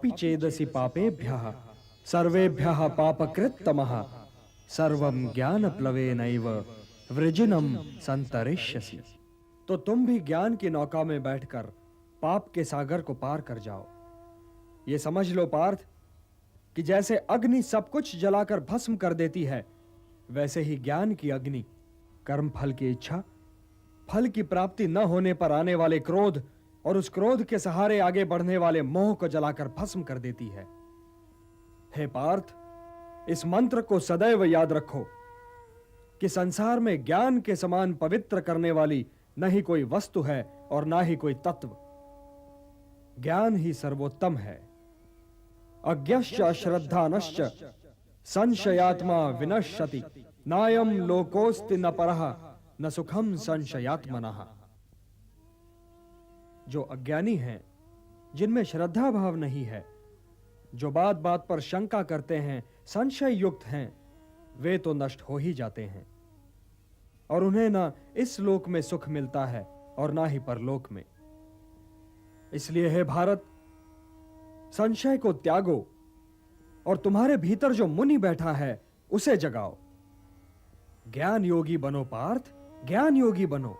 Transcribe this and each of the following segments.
अपि चेदसि पापेभ्यः सर्वेभ्यः पापकृत्तमः सर्वं ज्ञानप्लवेनैव वृजिनं संतरिष्यसि। तो तुम भी ज्ञान की नौका में बैठकर पाप के सागर को पार कर जाओ। ये समझ लो पार्थ कि जैसे अग्नि सब कुछ जलाकर भस्म कर देती है, वैसे ही ज्ञान की अग्नि कर्म फल की इच्छा, फल की प्राप्ति न होने पर आने वाले क्रोध और उस क्रोध के सहारे आगे बढ़ने वाले मोह को जलाकर भस्म कर देती है। हे पार्थ, इस मंत्र को सदैव याद रखो कि संसार में ज्ञान के समान पवित्र करने वाली न ही कोई वस्तु है और ना ही कोई तत्व। ज्ञान ही सर्वोत्तम है। अज्ञश्च अश्रद्धानश्च संशयात्मा विनश्यति नायम लोकोस्ति न परः न सुखम संशयात्मनः। जो अज्ञानी हैं, जिनमें श्रद्धा भाव नहीं है, जो बात बात पर शंका करते हैं, संशय युक्त हैं, वे तो नष्ट हो ही जाते हैं और उन्हें ना इस लोक में सुख मिलता है और ना ही परलोक में। इसलिए हे भारत, संशय को त्यागो और तुम्हारे भीतर जो मुनि बैठा है उसे जगाओ। ज्ञान योगी बनो पार्थ, ज्ञान योगी बनो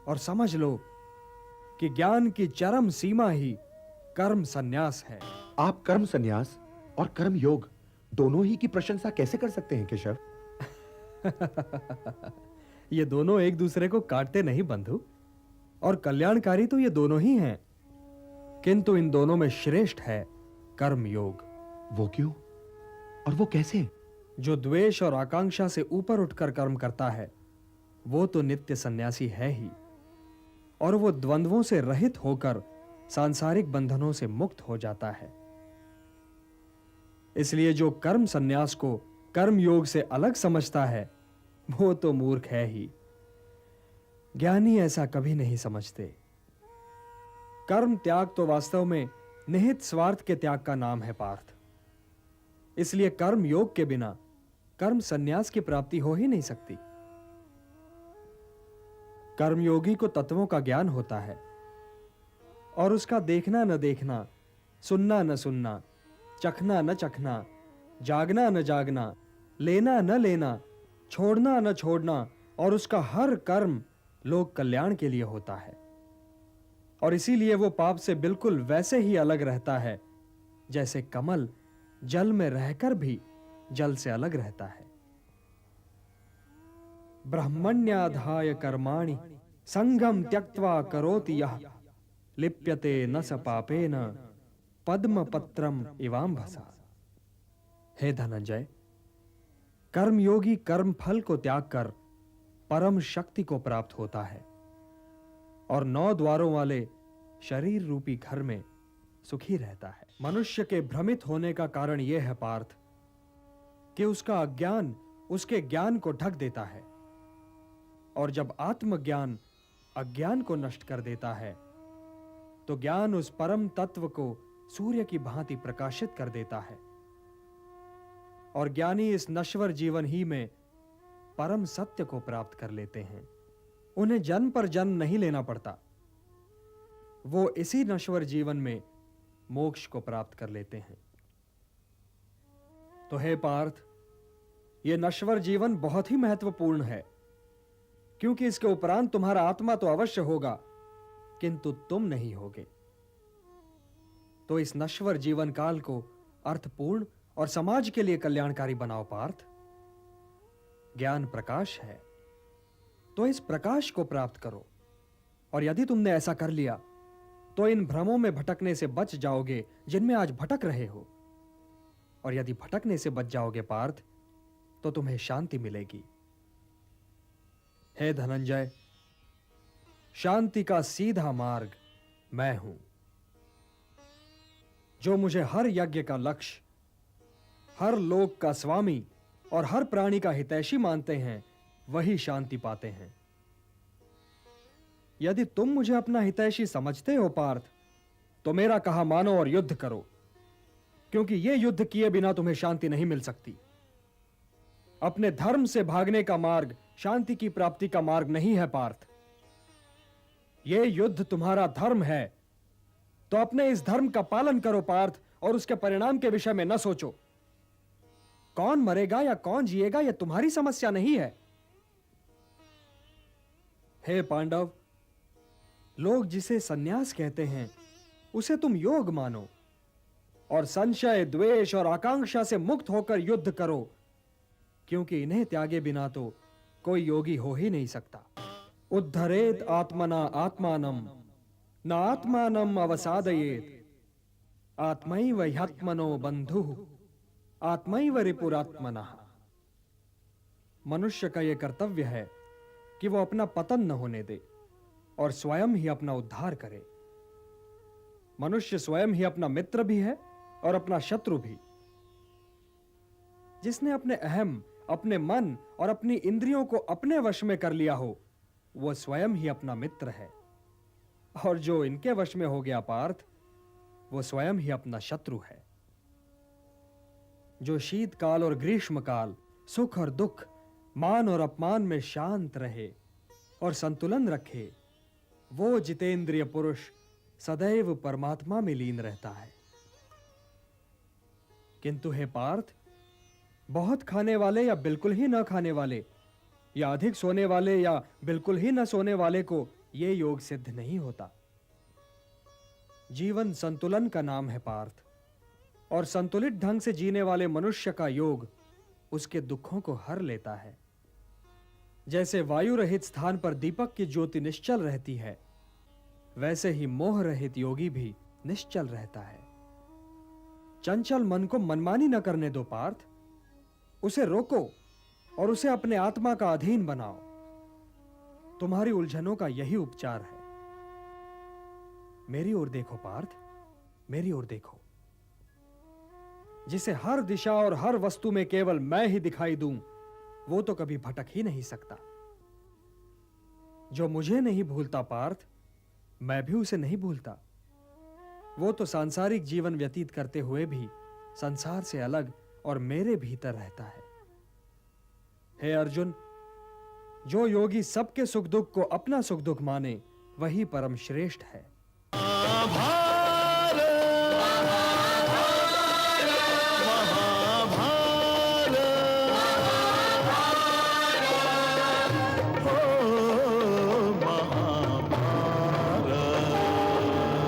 और समझ लो कि ज्ञान की चरम सीमा ही कर्म संन्यास है। आप कर्म संन्यास और कर्म योग दोनों ही की प्रशंसा कैसे कर सकते हैं केशव? ये दोनों एक दूसरे को काटते नहीं बंधु, और कल्याणकारी तो ये दोनों ही हैं, किंतु इन दोनों में श्रेष्ठ है कर्म योग। वो क्यों और वो कैसे? जो द्वेष और आकांक्षा से ऊपर उठकर कर्म करता है वो तो नित्य सन्यासी है ही, और वो द्वंद्वों से रहित होकर सांसारिक बंधनों से मुक्त हो जाता है। इसलिए जो कर्म सन्यास को कर्म योग से अलग समझता है वो तो मूर्ख है ही। ज्ञानी ऐसा कभी नहीं समझते। कर्म त्याग तो वास्तव में निहित स्वार्थ के त्याग का नाम है पार्थ। इसलिए कर्म योग के बिना कर्म सन्यास की प्राप्ति हो ही नहीं सकती। कर्मयोगी को तत्वों का ज्ञान होता है और उसका देखना न देखना, सुनना न सुनना, चखना न चखना, जागना न जागना, लेना न लेना, छोड़ना न छोड़ना और उसका हर कर्म लोक कल्याण के लिए होता है। और इसीलिए वो पाप से बिल्कुल वैसे ही अलग रहता है जैसे कमल जल में रहकर भी जल से अलग रहता है। ब्रह्मण्याधाय कर्माणि संगम त्यक्त्वा करोति यः लिप्यते न स पापेन पद्म पत्रम इवाम्भसा। हे धनंजय, कर्मयोगी कर्म फल को त्याग कर परम शक्ति को प्राप्त होता है और 9 द्वारों वाले शरीर रूपी घर में सुखी रहता है। मनुष्य के भ्रमित होने का कारण यह है पार्थ कि उसका अज्ञान उसके ज्ञान को ढक देता है, और जब आत्मज्ञान अज्ञान को नष्ट कर देता है तो ज्ञान उस परम तत्व को सूर्य की भांति प्रकाशित कर देता है और ज्ञानी इस नश्वर जीवन ही में परम सत्य को प्राप्त कर लेते हैं। उन्हें जन्म पर जन्म नहीं लेना पड़ता, वो इसी नश्वर जीवन में मोक्ष को प्राप्त कर लेते हैं। तो हे पार्थ, यह नश्वर जीवन बहुत ही महत्वपूर्ण है, क्योंकि इसके उपरांत तुम्हारा आत्मा तो अवश्य होगा किंतु तुम नहीं होगे। तो इस नश्वर जीवन काल को अर्थपूर्ण और समाज के लिए कल्याणकारी बनाओ पार्थ। ज्ञान प्रकाश है, तो इस प्रकाश को प्राप्त करो, और यदि तुमने ऐसा कर लिया तो इन भ्रमों में भटकने से बच जाओगे जिनमें आज भटक रहे हो। और यदि भटकने से बच जाओगे पार्थ तो तुम्हें शांति मिलेगी। हे धनंजय, शांति का सीधा मार्ग मैं हूं। जो मुझे हर यज्ञ का लक्ष्य, हर लोक का स्वामी और हर प्राणी का हितैषी मानते हैं, वही शांति पाते हैं। यदि तुम मुझे अपना हितैषी समझते हो पार्थ, तो मेरा कहा मानो और युद्ध करो, क्योंकि यह युद्ध किए बिना तुम्हें शांति नहीं मिल सकती। अपने धर्म से भागने का मार्ग शांति की प्राप्ति का मार्ग नहीं है पार्थ। यह युद्ध तुम्हारा धर्म है, तो अपने इस धर्म का पालन करो पार्थ, और उसके परिणाम के विषय में न सोचो। कौन मरेगा या कौन जिएगा यह तुम्हारी समस्या नहीं है। हे पांडव, लोग जिसे सन्यास कहते हैं उसे तुम योग मानो, और संशय, द्वेष और आकांक्षा से मुक्त होकर युद्ध करो, क्योंकि इन्हें त्यागे बिना तो कोई योगी हो ही नहीं सकता। उद्धरेत आत्मना आत्मानम न आत्मानम अवसादयेत आत्मैव ह्यात्मनो बंधुः आत्मैव रिपुरात्मनः। मनुष्य का यह कर्तव्य है कि वो अपना पतन न होने दे और स्वयं ही अपना उद्धार करे। मनुष्य स्वयं ही अपना मित्र भी है और अपना शत्रु भी। जिसने अपने अहम, अपने मन और अपनी इंद्रियों को अपने वश में कर लिया हो, वह स्वयं ही अपना मित्र है, और जो इनके वश में हो गया पार्थ, वो स्वयं ही अपना शत्रु है। जो शीतकाल और ग्रीष्मकाल, सुख और दुख, मान और अपमान में शांत रहे और संतुलन रखे, वो जितेंद्रिय पुरुष सदैव परमात्मा में लीन रहता है। किंतु हे पार्थ, बहुत खाने वाले या बिल्कुल ही न खाने वाले, या अधिक सोने वाले या बिल्कुल ही न सोने वाले को यह योग सिद्ध नहीं होता। जीवन संतुलन का नाम है पार्थ, और संतुलित ढंग से जीने वाले मनुष्य का योग उसके दुखों को हर लेता है। जैसे वायु रहित स्थान पर दीपक की ज्योति निश्चल रहती है, वैसे ही मोह रहित योगी भी निश्चल रहता है। चंचल मन को मनमानी न करने दो पार्थ, उसे रोको और उसे अपने आत्मा का अधीन बनाओ। तुम्हारी उलझनों का यही उपचार है। मेरी ओर देखो पार्थ, मेरी ओर देखो। जिसे हर दिशा और हर वस्तु में केवल मैं ही दिखाई दूं, वो तो कभी भटक ही नहीं सकता। जो मुझे नहीं भूलता पार्थ, मैं भी उसे नहीं भूलता। वो तो सांसारिक जीवन व्यतीत करते हुए भी संसार से अलग और मेरे भीतर रहता है। हे अर्जुन, जो योगी सबके सुख दुख को अपना सुख दुख माने, वही परम श्रेष्ठ है।